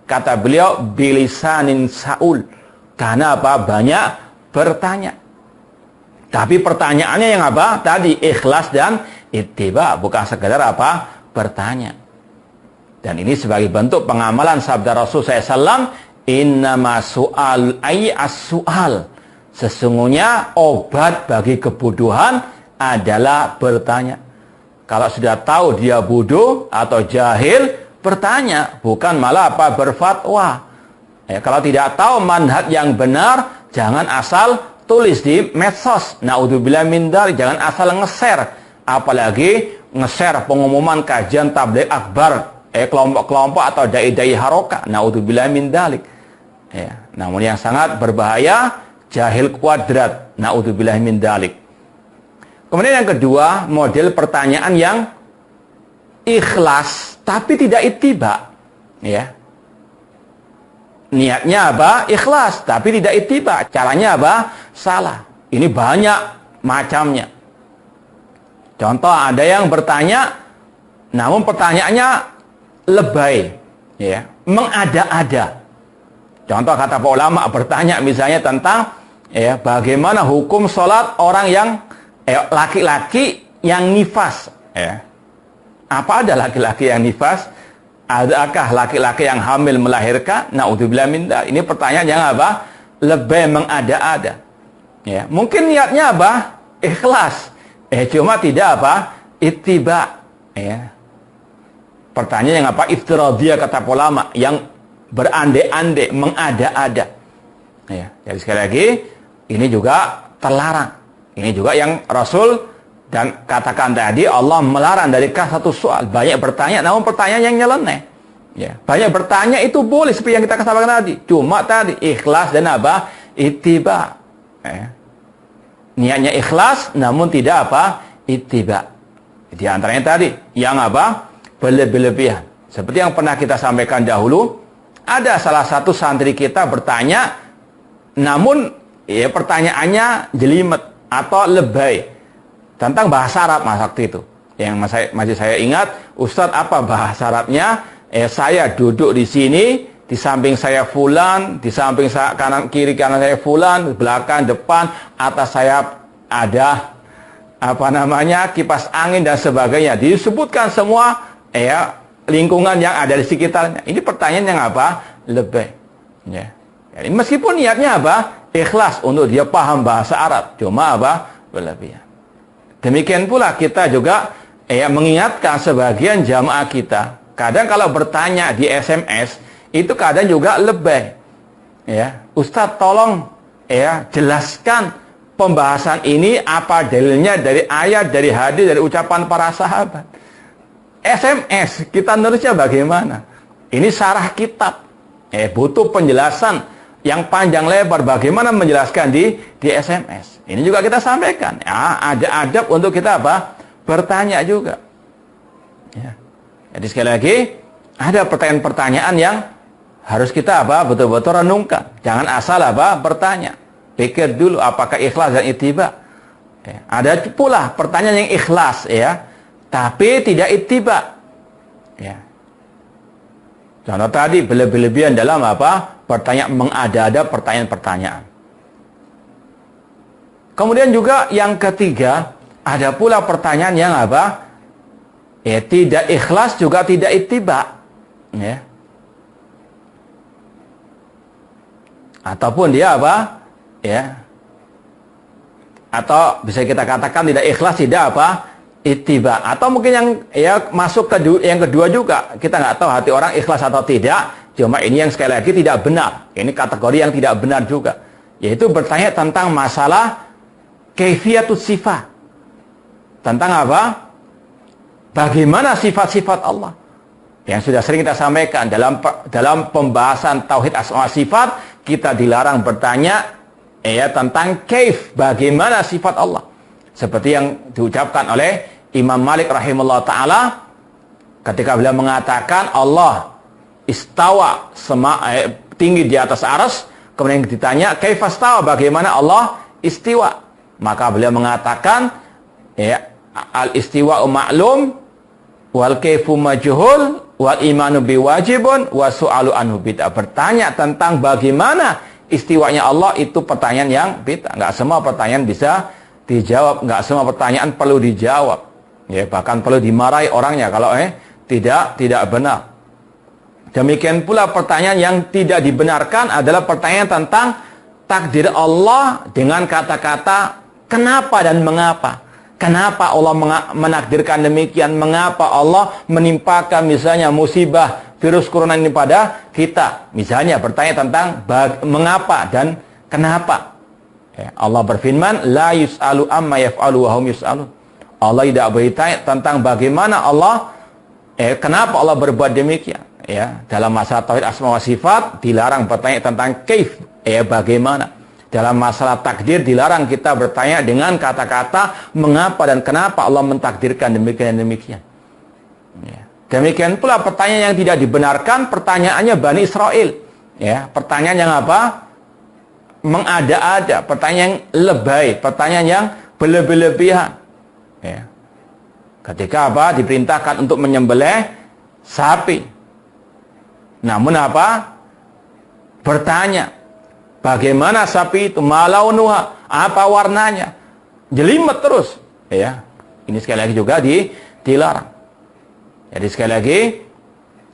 Kata beliau, bilisanin saul. Karena apa? Banyak bertanya. Tapi pertanyaannya yang apa? Tadi ikhlas dan ittiba, bukan sekedar apa? Bertanya. Dan ini sebagai bentuk pengamalan sabda Rasulullah SAW, innama su'al ay as-su'al. Sesungguhnya obat bagi kebodohan adalah bertanya. Kalau sudah tahu dia bodoh atau jahil, bertanya, bukan malah apa? Berfatwa. Ya, kalau tidak tahu manhaj yang benar, jangan asal tulis di medsos. Naudzubillah min dzalik, jangan asal nge-share. Apalagi nge-share pengumuman kajian tabligh akbar, kelompok-kelompok atau dai-dai haroka. Naudzubillah min dzalik. Ya, namun yang sangat berbahaya, jahil kuadrat. Naudzubillah min dzalik. Kemudian yang kedua, model pertanyaan yang ikhlas tapi tidak ittiba. Ya. Niatnya apa? Ikhlas tapi tidak ittiba. Caranya apa? Salah. Ini banyak macamnya. Contoh, ada yang bertanya namun pertanyaannya lebay, ya, mengada-ada. Contoh kata para ulama bertanya misalnya tentang, ya, bagaimana hukum sholat orang yang laki-laki yang nifas, ya. Apa ada laki-laki yang nifas? Adakah laki-laki yang hamil melahirkan? Naudzubillah min dzalik. Ini pertanyaan yang apa? Lebih mengada-ada. Ya, mungkin niatnya apa? Ikhlas. Cuma tidak apa? Ittiba. Ya. Pertanyaan yang apa? Iftiradiyah kata ulama, yang berandai-andai, mengada-ada. Ya. Jadi sekali lagi, ini juga terlarang. Ini juga yang Rasul dan katakan tadi, Allah melarang dari satu soal. Banyak bertanya, namun pertanyaan yang nyeleneh. Ya. Banyak bertanya itu boleh, seperti yang kita katakan tadi. Cuma tadi, ikhlas dan apa? Ittiba. Ya. Niatnya ikhlas, namun tidak apa? Ittiba. Di antaranya tadi, yang apa? Berlebihan. Seperti yang pernah kita sampaikan dahulu, ada salah satu santri kita bertanya, namun ya pertanyaannya jelimet atau lebay tentang bahasa Arab waktu itu. Yang masih saya ingat, Ustadz, apa bahasa Arabnya? Saya duduk di sini, di samping saya fulan, di samping saya kiri kanan saya fulan, belakang, depan, atas saya ada kipas angin dan sebagainya. Disebutkan semua lingkungan yang ada di sekitarnya. Ini pertanyaan yang apa? Lebay. Ya. Jadi, meskipun niatnya apa? Ikhlas untuk dia paham bahasa Arab, cuma apa? Berlebihan. Demikian pula kita juga mengingatkan sebagian jamaah kita, kadang kalau bertanya di SMS itu kadang juga lebay. Ya, Ustadz tolong jelaskan pembahasan ini, apa dalilnya dari ayat, dari hadis, dari ucapan para sahabat. SMS kita nulisnya bagaimana? Ini syarah kitab. Butuh penjelasan yang panjang lebar, bagaimana menjelaskan di SMS. Ini juga kita sampaikan. Ya, ada adab untuk kita apa? Bertanya juga. Ya. Jadi sekali lagi, ada pertanyaan-pertanyaan yang harus kita apa? Betul-betul renungkan. Jangan asal apa? Bertanya. Pikir dulu apakah ikhlas dan ittiba. Ya. Ada pula pertanyaan yang ikhlas, ya, tapi tidak ittiba. Ya. Contoh tadi berlebihan dalam apa? Pertanyaan mengada-ada, pertanyaan-pertanyaan. Kemudian juga yang ketiga, ada pula pertanyaan yang apa? Tidak ikhlas juga tidak ittiba. Ya. Ataupun dia apa? Ya. Atau bisa kita katakan tidak ikhlas, tidak apa? Ittiba. Atau mungkin yang masuk ke yang kedua juga, kita nggak tahu hati orang ikhlas atau tidak. Cuma ini yang sekali lagi tidak benar. Ini kategori yang tidak benar juga. Yaitu bertanya tentang masalah kaifiyatus sifat. Tentang apa? Bagaimana sifat-sifat Allah. Yang sudah sering kita sampaikan dalam pembahasan tauhid asma sifat, kita dilarang bertanya tentang kaif, bagaimana sifat Allah. Seperti yang diucapkan oleh Imam Malik rahimahullah ta'ala ketika beliau mengatakan Allah istawa tinggi di atas arsy, kemudian ditanya kaifastawa, bagaimana Allah istiwa, maka beliau mengatakan al istiwa ma'lum wal kaifu majhul wal imanu biwajibun wa su'alu anhu bid'ah. Bertanya tentang bagaimana istiwanya Allah itu pertanyaan yang bid'ah. Enggak semua pertanyaan bisa dijawab, enggak semua pertanyaan perlu dijawab. Bahkan perlu dimarahi orangnya kalau tidak benar. Demikian pula pertanyaan yang tidak dibenarkan adalah pertanyaan tentang takdir Allah dengan kata-kata kenapa dan mengapa. Kenapa Allah menakdirkan demikian? Mengapa Allah menimpakan misalnya musibah virus corona ini pada kita? Misalnya bertanya tentang mengapa dan kenapa. Allah berfirman, la yus'alu amma yaf'alu wa hum yus'alun. Allah tidak bertanya tentang bagaimana Allah, kenapa Allah berbuat demikian. Dalam masalah tauhid asma wa sifat dilarang bertanya tentang kaif, bagaimana. Dalam masalah takdir dilarang kita bertanya dengan kata-kata mengapa dan kenapa Allah mentakdirkan demikian dan demikian. Demikian pula pertanyaan yang tidak dibenarkan, pertanyaannya Bani Israel. Pertanyaan yang apa? Mengada-ada, pertanyaan yang lebay, pertanyaan yang berlebih-lebihan. Ketika apa? Diperintahkan untuk menyembelih sapi. Namun apa? Bertanya, bagaimana sapi itu? Malaunuha, apa warnanya? Jelimet terus. Ini sekali lagi juga dilarang. Jadi sekali lagi,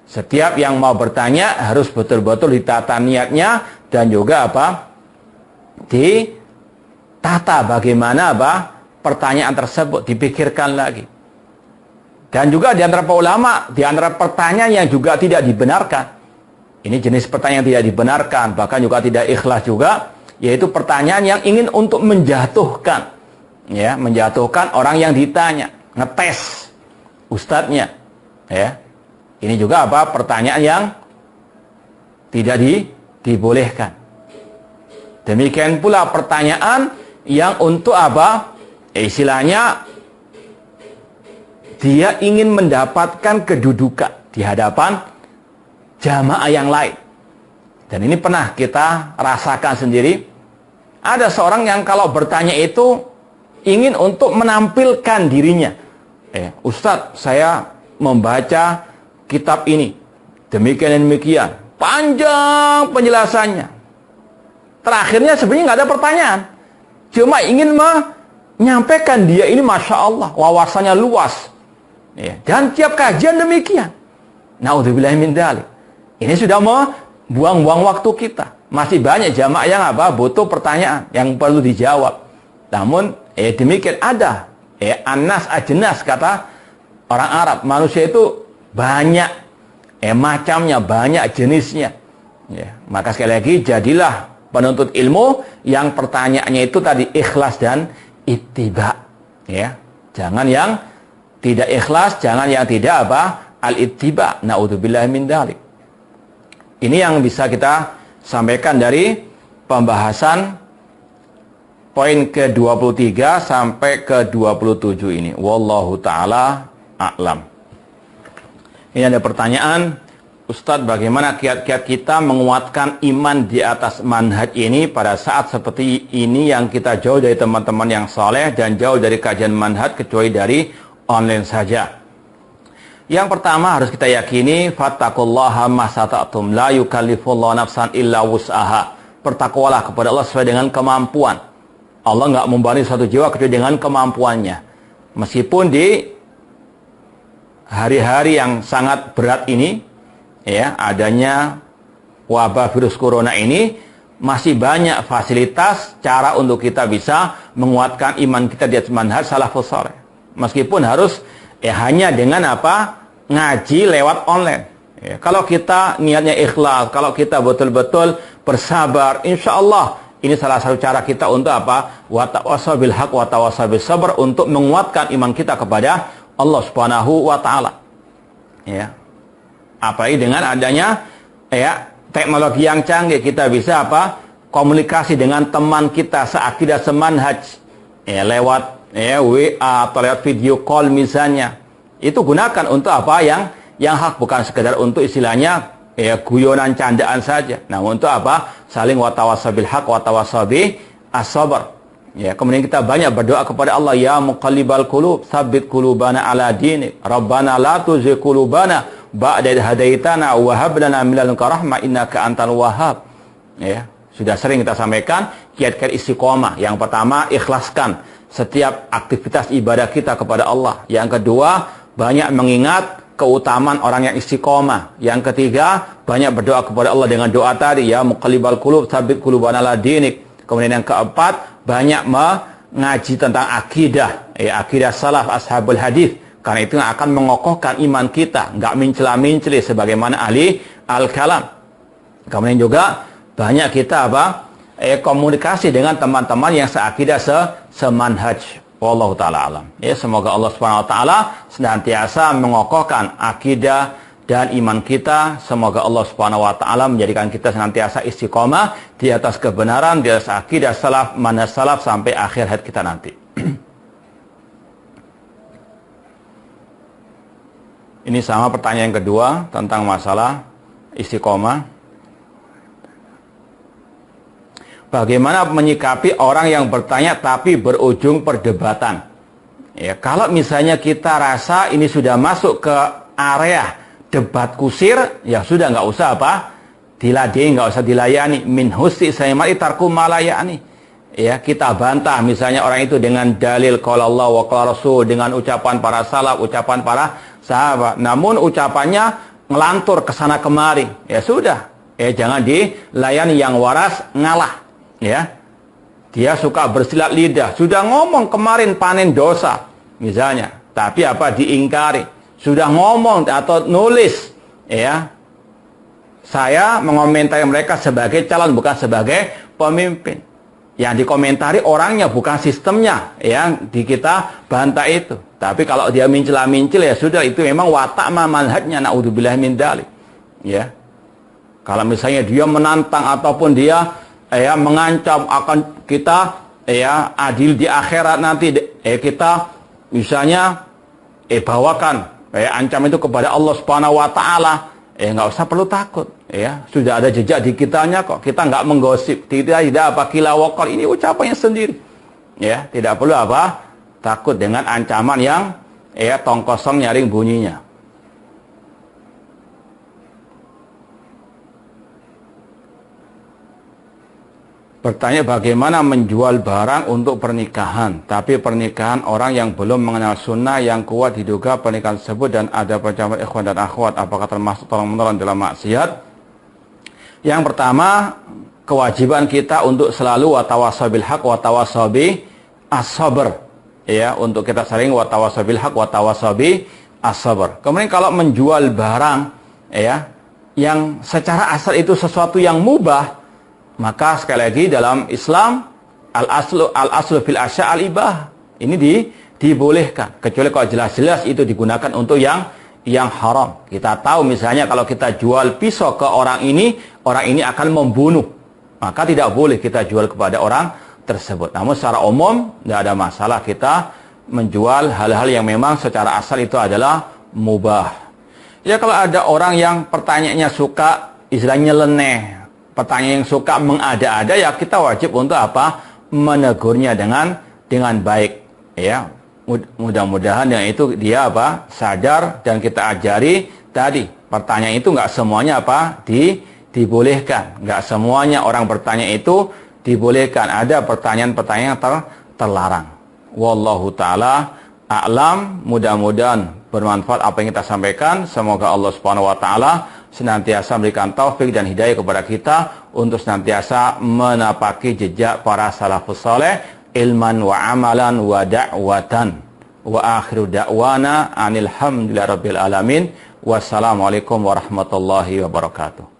setiap yang mau bertanya harus betul-betul ditata niatnya dan juga apa? Ditata bagaimana pertanyaan tersebut, dipikirkan lagi. Dan juga di antara para ulama, di antara pertanyaan yang juga tidak dibenarkan. Ini jenis pertanyaan yang tidak dibenarkan, bahkan juga tidak ikhlas juga, yaitu pertanyaan yang ingin untuk menjatuhkan. Menjatuhkan orang yang ditanya, ngetes ustadznya. Ini juga pertanyaan yang tidak dibolehkan. Demikian pula pertanyaan yang untuk istilahnya dia ingin mendapatkan kedudukan di hadapan jamaah yang lain. Dan ini pernah kita rasakan sendiri. Ada seorang yang kalau bertanya itu ingin untuk menampilkan dirinya. Ustadz, saya membaca kitab ini. Demikian dan demikian. Panjang penjelasannya. Terakhirnya sebenarnya nggak ada pertanyaan. Cuma ingin menyampaikan dia ini Masya Allah, wawasannya luas. Dan tiap kajian demikian. Naudzubillahi min dzalik. Ini sudah mau buang-buang waktu kita. Masih banyak jamaah yang butuh pertanyaan yang perlu dijawab. Namun demikian ada anas ajnas kata orang Arab. Manusia itu banyak macamnya, banyak jenisnya. Maka sekali lagi jadilah penuntut ilmu yang pertanyaannya itu tadi ikhlas dan ittiba. Jangan yang tidak ikhlas, jangan yang tidak al-ittiba. Naudzubillahi min dzalik. Ini yang bisa kita sampaikan dari pembahasan poin ke-23 sampai ke-27 ini. Wallahu ta'ala a'lam. Ini ada pertanyaan, Ustadz, bagaimana kiat-kiat kita menguatkan iman di atas manhaj ini pada saat seperti ini yang kita jauh dari teman-teman yang soleh dan jauh dari kajian manhaj kecuali dari online saja. Yang pertama harus kita yakini, fattaqullaha masata'tum, la yukallifullahu nafsan illa wus'aha. Bertakwalah kepada Allah sesuai dengan kemampuan. Allah nggak membebani suatu jiwa kecuali dengan kemampuannya. Meskipun di hari-hari yang sangat berat ini, adanya wabah virus corona ini, masih banyak fasilitas cara untuk kita bisa menguatkan iman kita di atas manhaj salafus saleh. Meskipun harus hanya dengan ngaji lewat online. Ya, kalau kita niatnya ikhlas, kalau kita betul-betul bersabar, insya Allah ini salah satu cara kita untuk apa? Wa tawassaw bil haq wa tawassaw bis sabr, untuk menguatkan iman kita kepada Allah Subhanahu wa taala. Ya. Apalagi dengan adanya ya teknologi yang canggih, kita bisa apa? Komunikasi dengan teman kita seakidah semanhaj. Ya, lewat WA atau lewat video call misalnya. Itu gunakan untuk apa? Yang hak, bukan sekedar untuk istilahnya guyonan candaan saja. Nah, untuk apa? Saling watawassaw bil haq watawassaw bis sabr. Ya, kemudian kita banyak berdoa kepada Allah, ya muqallibal qulub, tsabbit qulubana ala dinik. Rabbana la tuzigh qulubana ba'da idh hadaitana wa hab lana min ladunka rahmah innaka antal wahhab. Ya, sudah sering kita sampaikan kiat-kiat istiqomah. Yang pertama, ikhlaskan setiap aktivitas ibadah kita kepada Allah. Yang kedua, banyak mengingat keutamaan orang yang istiqomah. Yang ketiga, banyak berdoa kepada Allah dengan doa tadi, ya muqallibal qulub tsabbit qulubana ala dinik. Kemudian yang keempat, banyak mengaji tentang akidah, akidah salaf ashabul hadis, karena itu akan mengokohkan iman kita, enggak mencela-menceli sebagaimana ahli al-kalam. Kemudian juga banyak kita komunikasi dengan teman-teman yang seakidah semanhaj. Wallahu ta'ala alam. Ya, semoga Allah Subhanahu wa taala senantiasa mengokohkan akidah dan iman kita. Semoga Allah Subhanahu wa taala menjadikan kita senantiasa istiqomah di atas kebenaran, di atas akidah salaf, manhaj salaf sampai akhir hayat kita nanti. Ini sama pertanyaan yang kedua tentang masalah istiqomah. Bagaimana menyikapi orang yang bertanya tapi berujung perdebatan? Ya, kalau misalnya kita rasa ini sudah masuk ke area debat kusir, ya sudah nggak usah diladeni, nggak usah dilayani. Min husni sayyimati tarku malayani. Ya, kita bantah misalnya orang itu dengan dalil qala Allah wa qala Rasul, dengan ucapan para salaf, ucapan para sahabat. Namun ucapannya ngelantur ke sana kemari. Ya sudah. Ya jangan dilayani, yang waras ngalah. Ya, dia suka bersilat lidah, sudah ngomong kemarin panen dosa misalnya, tapi diingkari. Sudah ngomong atau nulis, ya, saya mengomentari mereka sebagai calon, bukan sebagai pemimpin. Yang dikomentari orangnya, bukan sistemnya, yang di kita bantah itu. Tapi kalau dia mincela-mincil, ya sudah, itu memang watak manhajnya, naudzubillah min dzalik. Ya, kalau misalnya dia menantang ataupun dia mengancam akan kita adil di akhirat nanti, kita misalnya bawakan ancam itu kepada Allah Subhanahu wa taala, nggak usah perlu takut, ya sudah ada jejak di kitanya kok, kita nggak menggosip, tidak kila wakal, ini ucapannya sendiri, ya tidak perlu takut dengan ancaman yang tong kosong nyaring bunyinya. Bertanya bagaimana menjual barang untuk pernikahan, tapi pernikahan orang yang belum mengenal sunnah yang kuat diduga pernikahan tersebut dan ada percabulan ikhwan dan akhwat, apakah termasuk tolong-menolong dalam maksiat? Yang pertama, kewajiban kita untuk selalu watawassaw bil haq watawassaw bis sabr, ya, untuk kita sering watawassaw bil haq watawassaw bis sabr. Kemudian kalau menjual barang, ya, yang secara asal itu sesuatu yang mubah, maka sekali lagi dalam Islam al-aslu fil asya' al-ibah. Ini dibolehkan, kecuali kalau jelas-jelas itu digunakan untuk yang haram. Kita tahu misalnya kalau kita jual pisau ke orang ini akan membunuh, maka tidak boleh kita jual kepada orang tersebut. Namun secara umum tidak ada masalah kita menjual hal-hal yang memang secara asal itu adalah mubah. Ya, kalau ada orang yang pertanyaannya suka istilahnya nyeleneh, pertanyaan yang suka mengada-ada, ya kita wajib untuk menegurnya dengan baik, ya. Mudah-mudahan yang itu dia sadar, dan kita ajari tadi pertanyaan itu nggak semuanya dibolehkan, nggak semuanya orang bertanya itu dibolehkan, ada pertanyaan-pertanyaan yang terlarang. Wallahu taala a'lam. Mudah-mudahan bermanfaat apa yang kita sampaikan. Semoga Allah Subhanahu wa taala senantiasa memberikan taufik dan hidayah kepada kita untuk senantiasa menapaki jejak para salafus saleh ilman wa amalan wa da'watan. Wa akhiru da'wana anil hamdulillahi rabbil alamin. Wassalamualaikum warahmatullahi wabarakatuh.